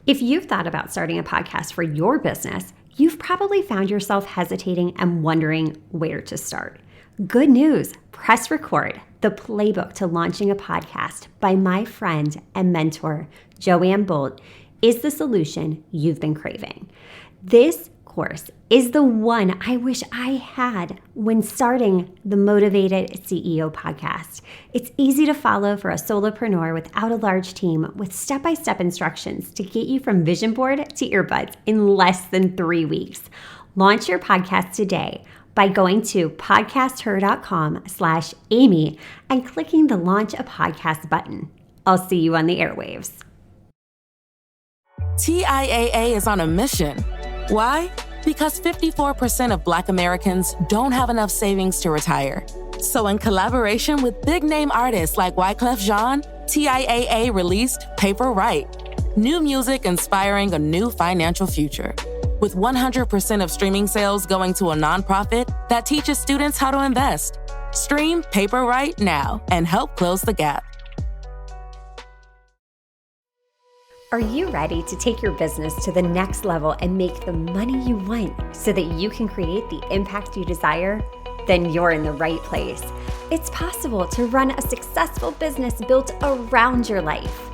If you've thought about starting a podcast for your business, you've probably found yourself hesitating and wondering where to start. Good news, Press Record, the playbook to launching a podcast by my friend and mentor, Joanne Bolt, is the solution you've been craving. This course is the one I wish I had when starting the Motivated CEO podcast. It's easy to follow for a solopreneur without a large team, with step-by-step instructions to get you from vision board to earbuds in less than 3 weeks. Launch your podcast today by going to podcasther.com/Amy and clicking the Launch a Podcast button. I'll see you on the airwaves. TIAA is on a mission. Why? Because 54% of Black Americans don't have enough savings to retire. So in collaboration with big-name artists like Wyclef Jean, TIAA released Paper Right, new music inspiring a new financial future, with 100% of streaming sales going to a nonprofit that teaches students how to invest. Stream Paper Right now and help close the gap. Are you ready to take your business to the next level and make the money you want so that you can create the impact you desire? Then you're in the right place. It's possible to run a successful business built around your life.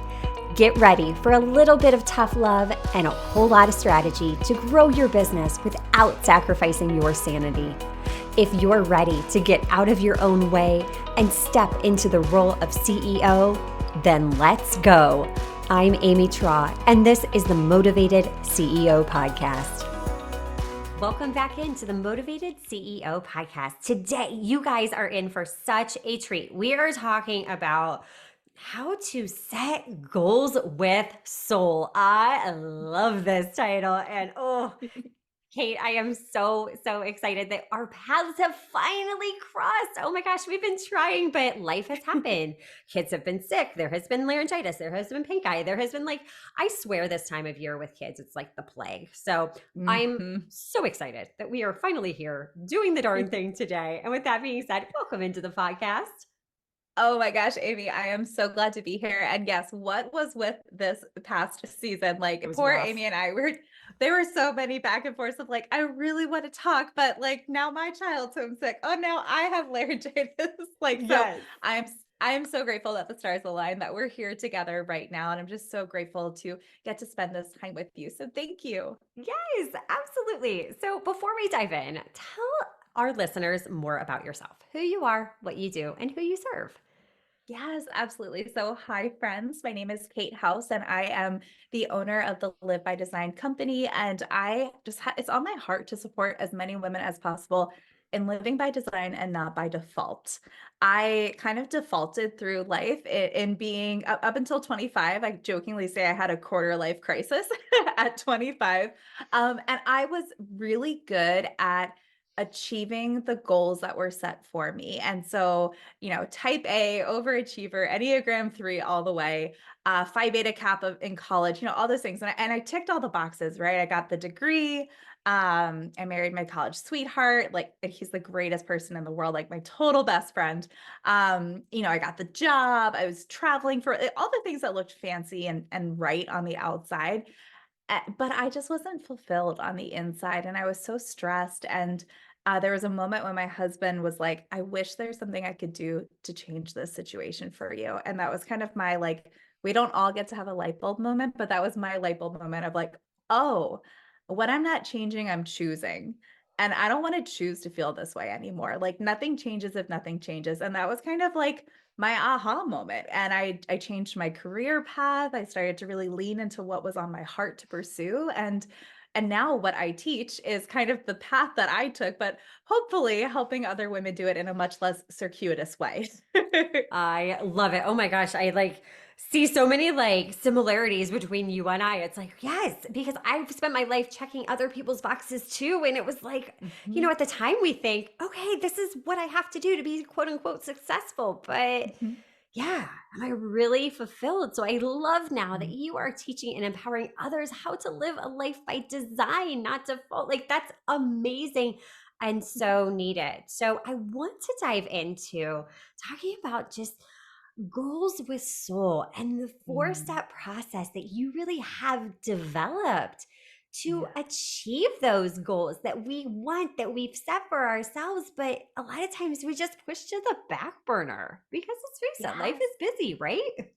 Get ready for a little bit of tough love and a whole lot of strategy to grow your business without sacrificing your sanity. If you're ready to get out of your own way and step into the role of CEO, then let's go. I'm Amy Traw, and this is the Motivated CEO Podcast. Welcome back into the Motivated CEO Podcast. Today, you guys are in for such a treat. We are talking about how to set goals with soul. I love this title, and Kate, I am so excited that our paths have finally crossed. Oh my gosh, we've been trying, but life has happened. Kids have been sick. There has been laryngitis. There has been pink eye. There has been I swear this time of year with kids, it's like the plague. So I'm so excited that we are finally here doing the darn thing today. And with that being said, welcome into the podcast. Oh my gosh, Amy, I am so glad to be here. And yes, what was with this past season? Poor rough. Amy and I there were so many back and forths of I really want to talk, but now my child's homesick. Oh, now I have laryngitis. Yes. I'm so grateful that the stars align, that we're here together right now. And I'm just so grateful to get to spend this time with you. So thank you. Yes, absolutely. So before we dive in, tell our listeners more about yourself, who you are, what you do, and who you serve. Yes, absolutely. So, hi, friends. My name is Kate House, and I am the owner of the Live by Design company. And I just, it's on my heart to support as many women as possible in living by design and not by default. I kind of defaulted through life in being up until 25. I jokingly say I had a quarter life crisis at 25. And I was really good at achieving the goals that were set for me. And so, type A, overachiever, Enneagram 3 all the way, Phi Beta Kappa in college, all those things. And I ticked all the boxes, right? I got the degree. I married my college sweetheart. He's the greatest person in the world, my total best friend. I got the job. I was traveling for all the things that looked fancy and right on the outside. But I just wasn't fulfilled on the inside. And I was so stressed. And there was a moment when my husband was like, I wish there's something I could do to change this situation for you. And that was kind of my we don't all get to have a light bulb moment, but that was my light bulb moment of oh, what I'm not changing, I'm choosing. And I don't want to choose to feel this way anymore. Nothing changes if nothing changes. And that was kind of my aha moment. And I changed my career path. I started to really lean into what was on my heart to pursue. And now what I teach is kind of the path that I took, but hopefully helping other women do it in a much less circuitous way. I love it. Oh my gosh. I see so many similarities between you and I. It's yes, because I've spent my life checking other people's boxes too. And it was at the time we think, okay, this is what I have to do to be quote unquote successful. But yeah, am I really fulfilled? So I love now that you are teaching and empowering others how to live a life by design, not default. That's amazing and so needed. So I want to dive into talking about just Goals with soul and the Mm, four-step process that you really have developed to yeah. achieve those goals that we want, that we've set for ourselves. But a lot of times we just push to the back burner because let's face it, life Yes. is busy, right?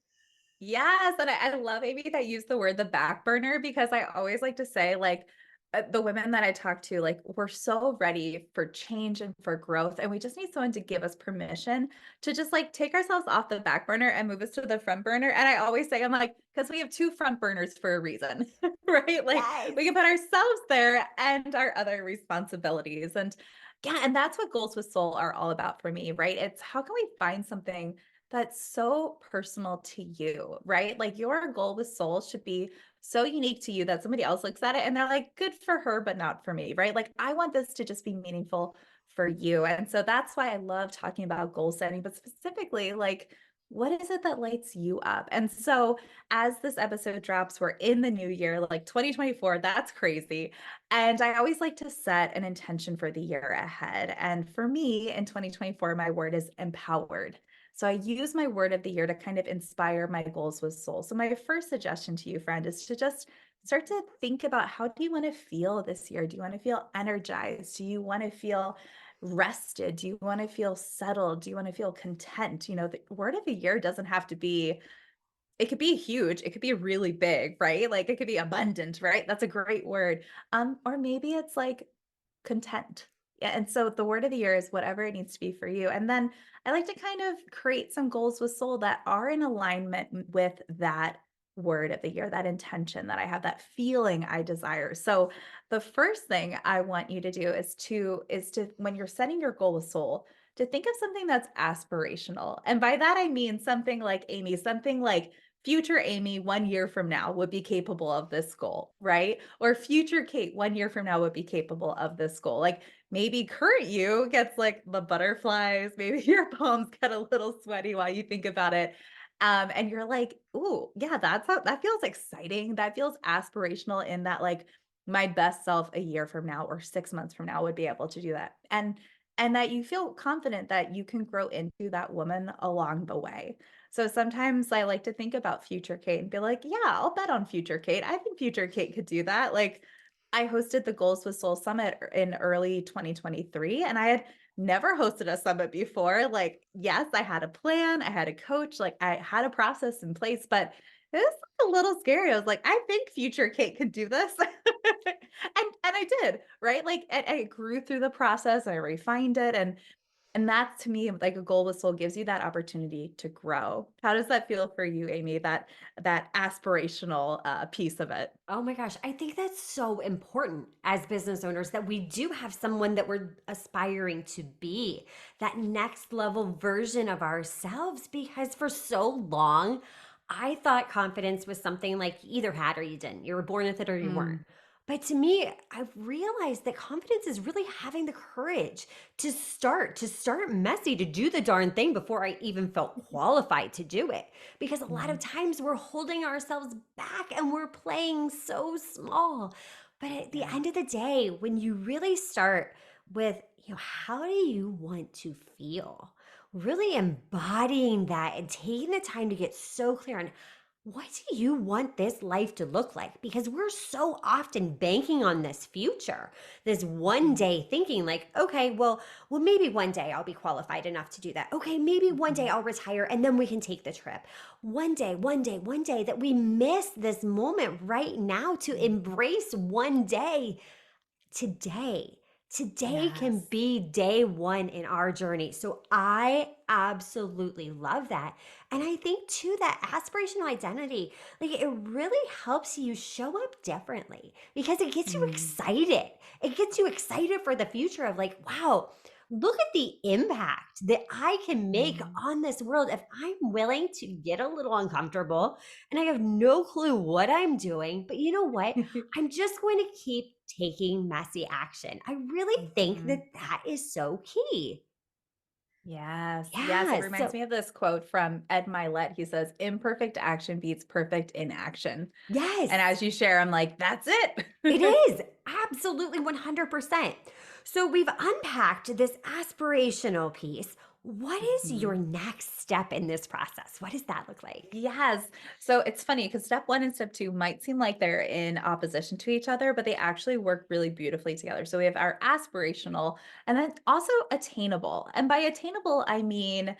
Yes, and I love Amy that used the word the back burner because I always like to say like the women that I talk to, like we're so ready for change and for growth, and we just need someone to give us permission to just like take ourselves off the back burner and move us to the front burner. And I always say, I'm like, because we have two front burners for a reason, right? Like Yes. we can put ourselves there and our other responsibilities. And yeah, and that's what Goals with Soul are all about for me, right? It's how can we find something that's so personal to you, right? Like your goal with soul should be so unique to you that somebody else looks at it and they're like, good for her, but not for me, right? Like, I want this to just be meaningful for you. And so that's why I love talking about goal setting, but specifically, like, what is it that lights you up? And so, as this episode drops, we're in the new year, like 2024. That's crazy. And I always like to set an intention for the year ahead. And for me in 2024, my word is empowered. So I use my word of the year to kind of inspire my goals with soul. So my first suggestion to you, friend, is to just start to think about how do you want to feel this year? Do you want to feel energized? Do you want to feel rested? Do you want to feel settled? Do you want to feel content? You know, the word of the year doesn't have to be, it could be huge, it could be really big, right? Like it could be abundant, right? That's a great word. Or maybe it's like content. Yeah, and so the word of the year is whatever it needs to be for you. And then I like to kind of create some goals with soul that are in alignment with that word of the year, that intention that I have, that feeling I desire. So the first thing I want you to do is to when you're setting your goal with soul, to think of something that's aspirational. And by that I mean something like Amy, something like future Amy 1 year from now would be capable of this goal, right? Or future Kate 1 year from now would be capable of this goal. Like maybe current you gets like the butterflies, maybe your palms get a little sweaty while you think about it. And you're like, ooh, yeah, that feels exciting. That feels aspirational in that like my best self a year from now or 6 months from now would be able to do that. And that you feel confident that you can grow into that woman along the way. So sometimes I like to think about future Kate and be like, yeah, I'll bet on future Kate. I think future Kate could do that. Like I hosted the Goals with Soul Summit in early 2023 and I had never hosted a summit before. Like, yes, I had a plan, I had a coach, like I had a process in place, but it was like a little scary. I was like, I think future Kate could do this. And I did, right? Like I grew through the process, I refined it and that's to me like a goal with soul gives you that opportunity to grow. How does that feel for you, Amy? That aspirational piece of it. Oh my gosh, I think that's so important as business owners that we do have someone that we're aspiring to be, that next level version of ourselves. Because for so long, I thought confidence was something like you either had or you didn't. You were born with it or you weren't. Mm, But to me, I've realized that confidence is really having the courage to start messy, to do the darn thing before I even felt qualified to do it. Because a lot of mhm, times we're holding ourselves back and we're playing so small. But at the yeah. end of the day, when you really start with, how do you want to feel? Really embodying that and taking the time to get so clear on what do you want this life to look like? Because we're so often banking on this future, this one Mhm, day thinking like, okay, well, maybe one day I'll be qualified enough to do that. Okay, maybe one day mhm, I'll retire and then we can take the trip. One day that we miss this moment right now to mhm. embrace one day today. Today can Yes. be day one in our journey. So I absolutely love that. And I think too that aspirational identity, like it really helps you show up differently because it gets you Mm, excited. It gets you excited for the future of like, wow, look at the impact that I can make mhm. on this world if I'm willing to get a little uncomfortable and I have no clue what I'm doing. But you know what? I'm just going to keep taking messy action. I really think that Mhm. that is so key. Yes, yes, it Yeah. reminds So, me of this quote from Ed Milet. He says, "Imperfect action beats perfect inaction." And yes, as you share, I'm like, "That's it it." is absolutely 100%. So, we've unpacked this aspirational piece. What is Mhm. your next step in this process? What does that look like? Yes. So it's funny because step one and step two might seem like they're in opposition to each other, but they actually work really beautifully together. So we have our aspirational and then also attainable. And by attainable, I mean,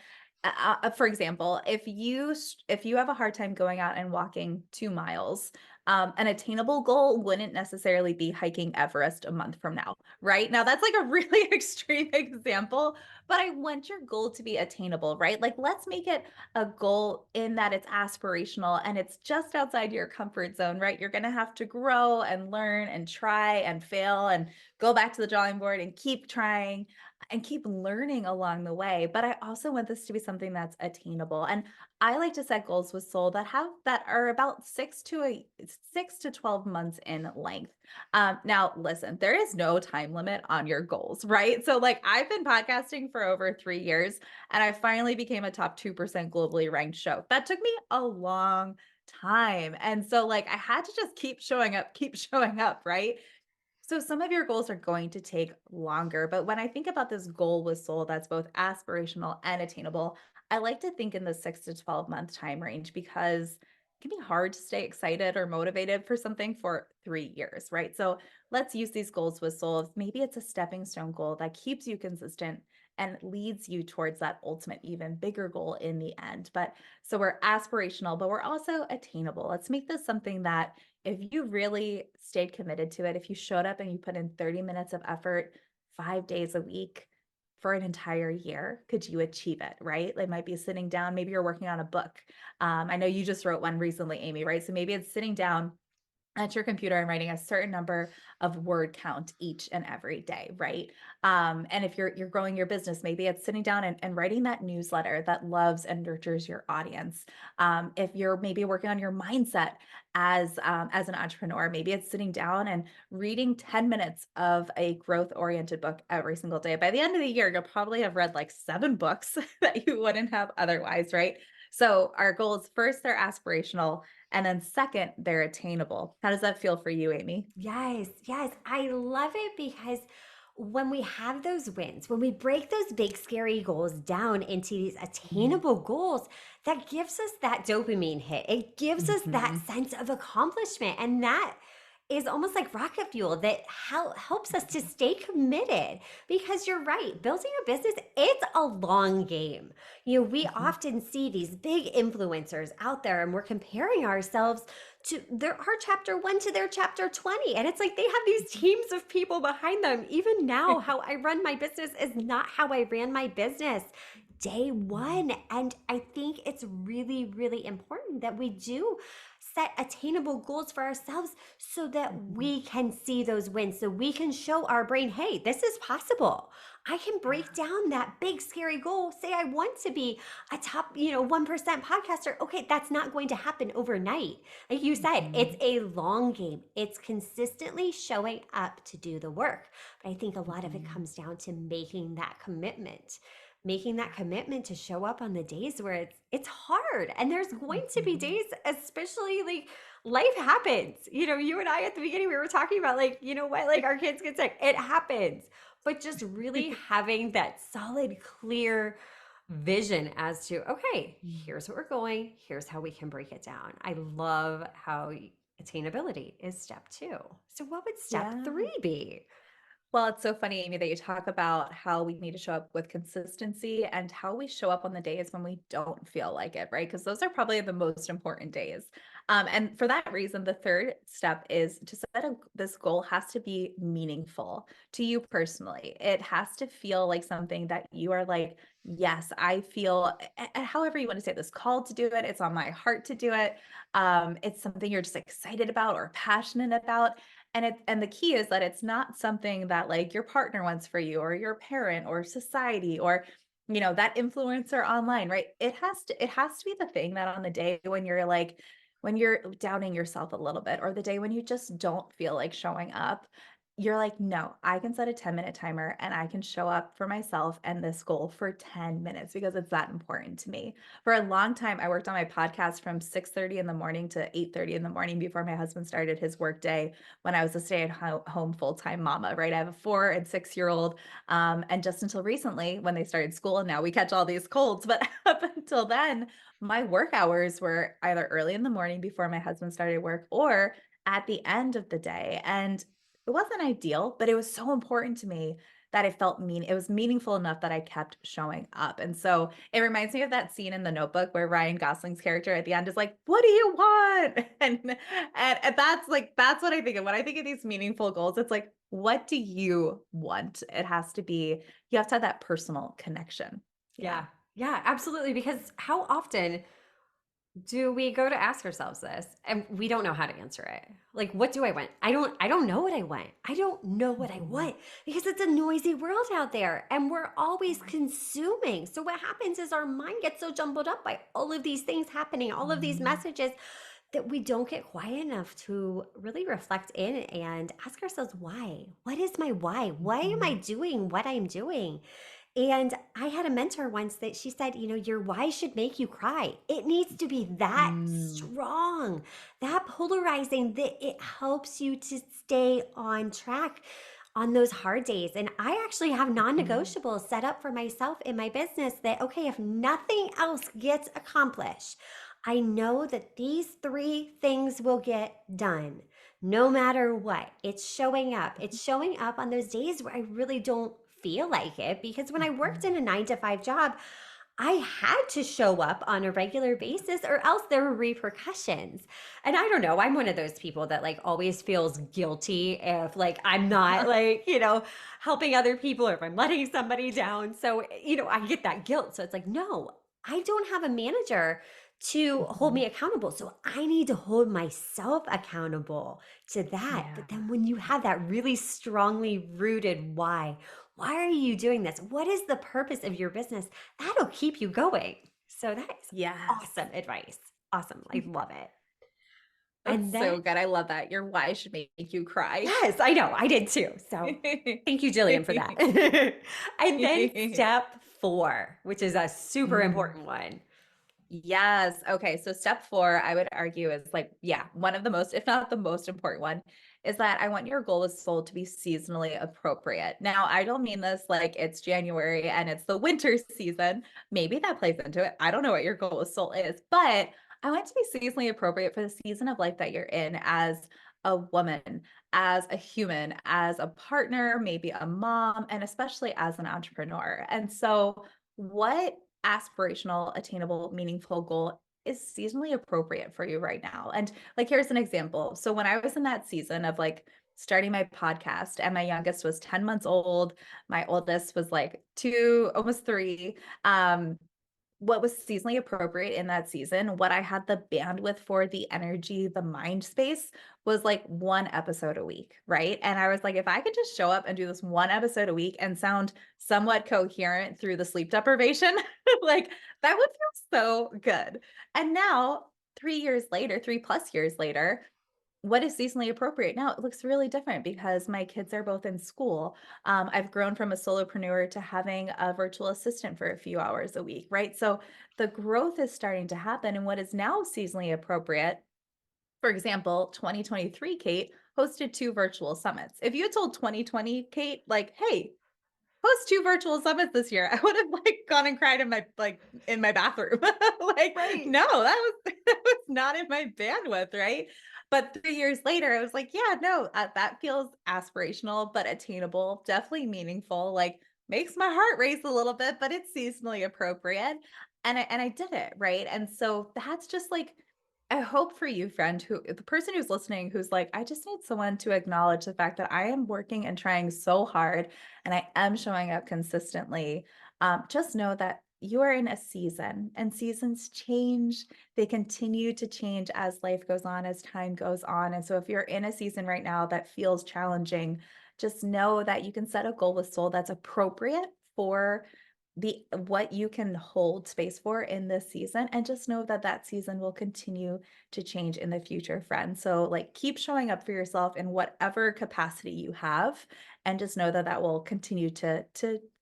for example, if you have a hard time going out and walking 2 miles, an attainable goal wouldn't necessarily be hiking Everest a month from now, right? Now that's like a really extreme example, but I want your goal to be attainable, right? Like let's make it a goal in that it's aspirational and it's just outside your comfort zone, right? You're going to have to grow and learn and try and fail and go back to the drawing board and keep trying and keep learning along the way. But I also want this to be something that's attainable. And I like to set goals with Soul that are about 6 to 12 months in length. Now, listen, there is no time limit on your goals, right? So, like, I've been podcasting for over 3 years and I finally became a top 2% globally ranked show. That took me a long time. And so, like, I had to just keep showing up, right? So, some of your goals are going to take longer. But when I think about this goal with soul that's both aspirational and attainable, I like to think in the 6 to 12 month time range because it can be hard to stay excited or motivated for something for 3 years, right? So, let's use these goals with soul. Maybe it's a stepping stone goal that keeps you consistent and leads you towards that ultimate, even bigger goal in the end. But so we're aspirational, but we're also attainable. Let's make this something that if you really stayed committed to it, if you showed up and you put in 30 minutes of effort 5 days a week for an entire year, could you achieve it? Right? It might be sitting down, maybe you're working on a book. I know you just wrote one recently, Amy, right? So maybe it's sitting down at your computer and writing a certain number of word count each and every day, right? And if you're growing your business, maybe it's sitting down and writing that newsletter that loves and nurtures your audience. If you're maybe working on your mindset as an entrepreneur, maybe it's sitting down and reading 10 minutes of a growth oriented book every single day. By the end of the year, you'll probably have read like 7 books that you wouldn't have otherwise, right? So our goals first, they're aspirational, and then second, they're attainable. How does that feel for you, Amy? Yes, yes. I love it because when we have those wins, when we break those big, scary goals down into these Mhm. attainable goals, that gives us that dopamine hit. It gives us that Mhm. sense of accomplishment. And that is almost like rocket fuel that helps us to stay committed because you're right, building a business, it's a long game. We Mhm. often see these big influencers out there and we're comparing ourselves to their our chapter 1 to their chapter 20, and it's like they have these Mhm. teams of people behind them. Even now, how I run my business is not how I ran my business day Mhm. one. And I think it's really, really important that we do set attainable goals for ourselves so that Mhm. we can see those wins, so we can show our brain, hey, this is possible. I can break Yeah. down that big scary goal. Say I want to be a top 1% podcaster. Okay, that's not going to happen overnight. Like you said, it's Mhm. a long game. It's consistently showing up to do the work. But I think a lot of it Mhm. comes down to making that commitment to show up on the days where it's hard. And there's going to be Mhm. days, especially like life happens. You and I at the beginning we were talking about, like, what, like our kids get sick. It happens. But just really having that solid, clear vision as to, okay, here's what we're going, here's how we can break it down. I love how attainability is step 2. So what would step Yeah. 3 be? Well, it's so funny, Amy, that you talk about how we need to show up with consistency and how we show up on the days when we don't feel like it, right? Because those are probably the most important days. And for that reason, the third step is to this goal has to be meaningful to you personally. It has to feel like something that you are like, yes, I feel, however you want to say this, called to do it. It's on my heart to do it. It's something you're just excited about or passionate about, and the key is that it's not something that like your partner wants for you or your parent or society or that influencer online, right? It has to be the thing that on the day when you're like when you're doubting yourself a little bit or the day when you just don't feel like showing up, you're like, no, I can set a 10-minute timer and I can show up for myself and this goal for 10 minutes because it's that important to me. For a long time, I worked on my podcast from 6:30 in the morning to 8:30 in the morning before my husband started his work day when I was a stay-at-home full-time mama, right? I have a 4 and 6-year-old. And just until recently, when they started school, and now we catch all these colds, but up until then, my work hours were either early in the morning before my husband started work or at the end of the day. And it wasn't ideal, but it was so important to me that it was meaningful enough that I kept showing up. And so it reminds me of that scene in The Notebook where Ryan Gosling's character at the end is like, "What do you want?" And that's what I think of when I think of these meaningful goals. It's like, what do you want? It has to be, you have to have that personal connection. Yeah. Yeah. Yeah, absolutely. Because how often do we go to ask ourselves this and we don't know how to answer it? Like, what do I want? I don't know what I want. I don't know what I Mhm. want because it's a noisy world out there and we're always consuming. So what happens is our mind gets so jumbled up by all of these things happening, all of these Mhm. messages that we don't get quiet enough to really reflect in and ask ourselves why. What is my why? Why am I Mhm. doing what I'm doing? And I had a mentor once that she said, your why should make you cry. It needs to be that Mm. strong, that polarizing, that it helps you to stay on track on those hard days. And I actually have non Mhm. negotiables set up for myself in my business that, okay, if nothing else gets accomplished, I know that these three things will get done no matter what. It's showing up. It's showing up on those days where I really don't feel like it because when I worked Mhm. in a 9 to 5 job, I had to show up on a regular basis or else there were repercussions. And I don't know, I'm one of those people that like always feels guilty if like I'm not like, helping other people or if I'm letting somebody down. So, I get that guilt. So it's like, no, I don't have a manager to hold me Mhm. accountable. So I need to hold myself accountable to that. Yeah. But then when you have that really strongly rooted why are you doing this? What is the purpose of your business? That'll keep you going. So that is Yes. awesome advice. Awesome. I love it. And That's then, so good. I love that. Your why should make you cry. yes, I know, I did too. So thank you, Jillian, for that. And then step 4, which is a super Mm. important one. Yes. Okay. So step 4, I would argue is like, yeah, one of the most, if not the most important one, is that I want your goal of soul to be seasonally appropriate. Now, I don't mean this like it's January and it's the winter season. Maybe that plays into it. I don't know what your goal of soul is, but I want it to be seasonally appropriate for the season of life that you're in as a woman, as a human, as a partner, maybe a mom, and especially as an entrepreneur. And so, what aspirational, attainable, meaningful goal is seasonally appropriate for you right now? And like, here's an example. So when I was in that season of like starting my podcast and my youngest was 10 months old, my oldest was like 2, almost 3. What was seasonally appropriate in that season, what I had the bandwidth for, the energy, the mind space was like 1 episode a week, right? And I was like, if I could just show up and do this 1 episode a week and sound somewhat coherent through the sleep deprivation, like that would feel so good. And now, 3 years later, 3 plus years later, what is seasonally appropriate now? It looks really different because my kids are both in school. I've grown from a solopreneur to having a virtual assistant for a few hours a week, right? So the growth is starting to happen. And what is now seasonally appropriate, for example, 2023, Kate hosted 2 virtual summits. If you had told 2020, Kate, like, hey, host 2 virtual summits this year, I would have like gone and cried in my in my bathroom. Like, Right. no, that was that was not in my bandwidth, right? But 3 years later, I was like, yeah, no, that feels aspirational, but attainable, definitely meaningful, like makes my heart race a little bit, but it's seasonally appropriate. And I did it, right? And so that's just like, I hope for you, friend, who the person who's listening, who's like, I just need someone to acknowledge the fact that I am working and trying so hard and I am showing up consistently. Just know that you are in a season and seasons change. They continue to change as life goes on, as time goes on. And so if you're in a season right now that feels challenging, just know that you can set a goal with soul that's appropriate for the what you can hold space for in this season, and just know that that season will continue to change in the future, friend. So like keep showing up for yourself in whatever capacity you have, and just know that that will continue to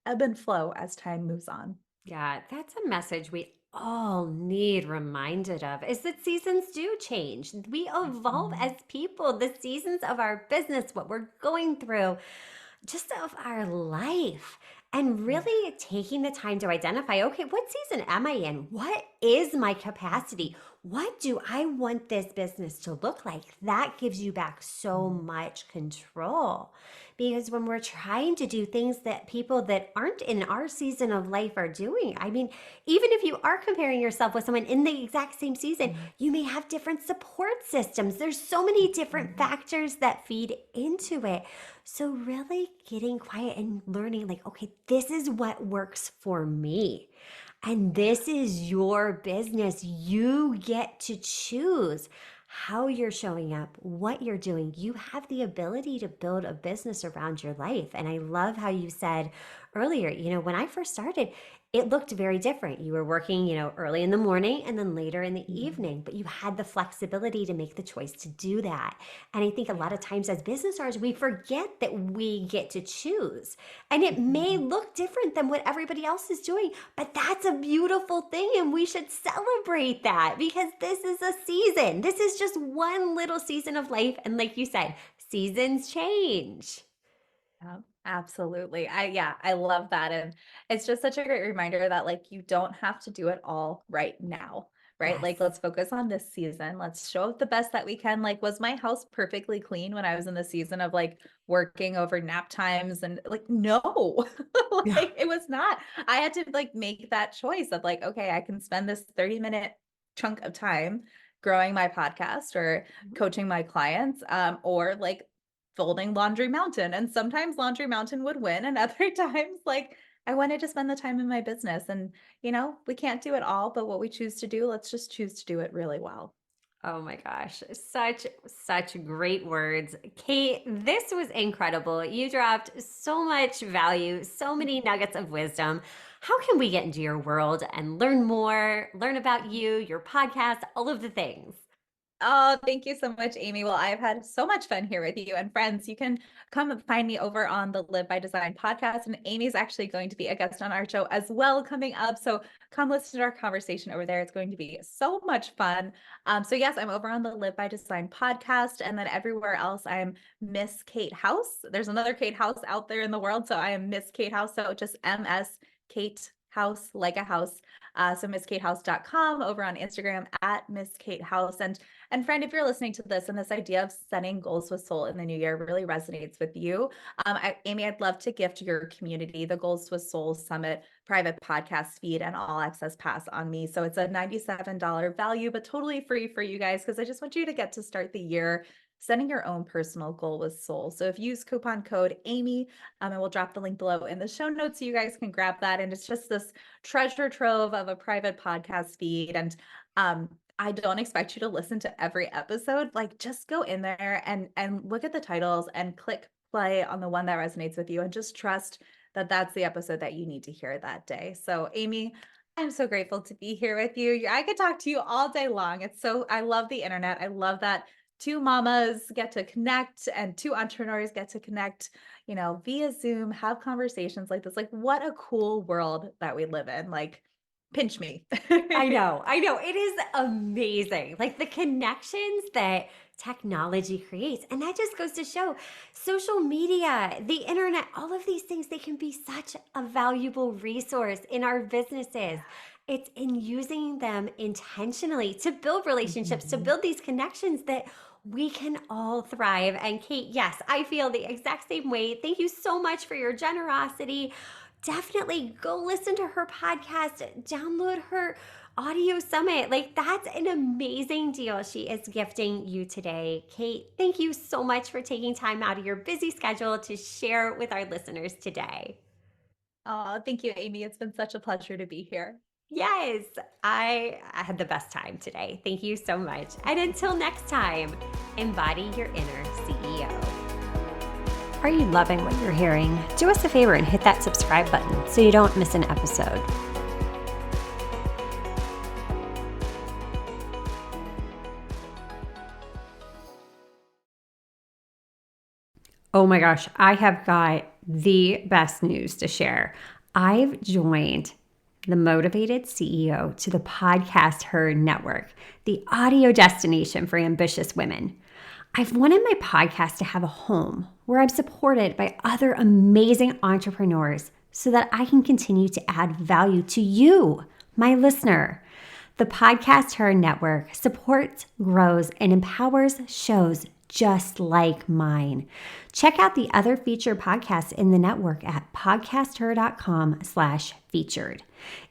ebb and flow as time moves on. Yeah, that's a message we all need reminded of is that seasons do change. We evolve Mhm. as people. The seasons of our business, what we're going through, just of our life. And Yeah. really taking the time to identify, okay, what season am I in? What is my capacity? What do I want this business to look like? That gives you back so Mhm. much control. Because when we're trying to do things that people that aren't in our season of life are doing, I mean, even if you are comparing yourself with someone in the exact same season, Mhm. you may have different support systems. There's so many different Mhm. factors that feed into it. So, really getting quiet and learning, like, okay, this is what works for me. And Yeah. this is your business. You get to choose how you're showing up, what you're doing. You have the ability to build a business around your life. And I love how you said earlier, when I first started, it looked very different. You were working, early in the morning and then later in the Mhm. evening, but you had the flexibility to make the choice to do that. And I think a lot Yeah. of times as business owners, we forget that we get to choose. And it may Mhm. look different than what everybody else is doing, but that's a beautiful thing. And we should celebrate that because this is a season. This is just one little season of life. And like you said, seasons change. Yeah, absolutely. Yeah, I love that. And it's just such a great reminder that like you don't have to do it all right now, right? Yes. Like let's focus on this season. Let's show up the best that we can. Like, was my house perfectly clean when I was in the season of like working over nap times? And like, no, Yeah. like it was not. I had to like make that choice of like, okay, I can spend this 30-minute chunk of time growing my podcast or coaching my clients, or like folding Laundry Mountain, and sometimes Laundry Mountain would win, and other times, like, I wanted to spend the time in my business, and, we can't do it all, but what we choose to do, let's just choose to do it really well. Oh my gosh, such great words. Kate, this was incredible. You dropped so much value, so many nuggets of wisdom. How can we get into your world and learn more, learn about you, your podcast, all of the things? Oh, thank you so much, Amy. Well, I've had so much fun here with you and friends. You can come and find me over on the Live by Design podcast. And Amy's actually going to be a guest on our show as well coming up. So come listen to our conversation over there. It's going to be so much fun. So yes, I'm over on the Live by Design podcast. And then everywhere else, I'm Miss Kate House. There's another Kate House out there in the world. So I am Miss Kate House. So just MS Kate House, like a house. So misskatehouse.com, over on Instagram at Miss Kate House. And friend, if you're listening to this and this idea of setting goals with soul in the new year really resonates with you, Amy, I'd love to gift your community the Goals with Soul Summit private podcast feed and all access pass on me. So it's a $97 value, but totally free for you guys because I just want you to get to start the year setting your own personal goal with soul. So if you use coupon code Amy, and we'll drop the link below in the show notes so you guys can grab that. And it's just this treasure trove of a private podcast feed. And um, I don't expect you to listen to every episode. Like just go in there and look at the titles and click play on the one that resonates with you and just trust that that's the episode that you need to hear that day. So Amy, I'm so grateful to be here with you. I could talk to you all day long. I love the internet. I love that two mamas get to connect and two entrepreneurs get to connect, via Zoom, have conversations like this. Like what a cool world that we live in. Like pinch me. I know, I know. It is amazing. Like the connections that technology creates. And that just goes to show social media, the internet, all of these things, they can be such a valuable resource in our businesses. It's in using them intentionally to build relationships, to Mhm. build these connections that we can all thrive. And Kate, yes, I feel the exact same way. Thank you so much for your generosity. Definitely go listen to her podcast, download her audio summit. Like, that's an amazing deal she is gifting you today. Kate, thank you so much for taking time out of your busy schedule to share with our listeners today. Oh, thank you, Amy. It's been such a pleasure to be here. Yes, I had the best time today. Thank you so much. And until next time, embody your inner CEO. Are you loving what you're hearing? Do us a favor and hit that subscribe button so you don't miss an episode. Oh my gosh, I have got the best news to share. I've joined the Motivated CEO to the Podcast Her Network, the audio destination for ambitious women. I've wanted my podcast to have a home where I'm supported by other amazing entrepreneurs so that I can continue to add value to you, my listener. The Podcast Her Network supports, grows, and empowers shows just like mine. Check out the other featured podcasts in the network at podcasther.com/featured.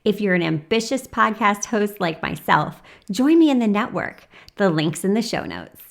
If you're an ambitious podcast host like myself, join me in the network. The link's in the show notes.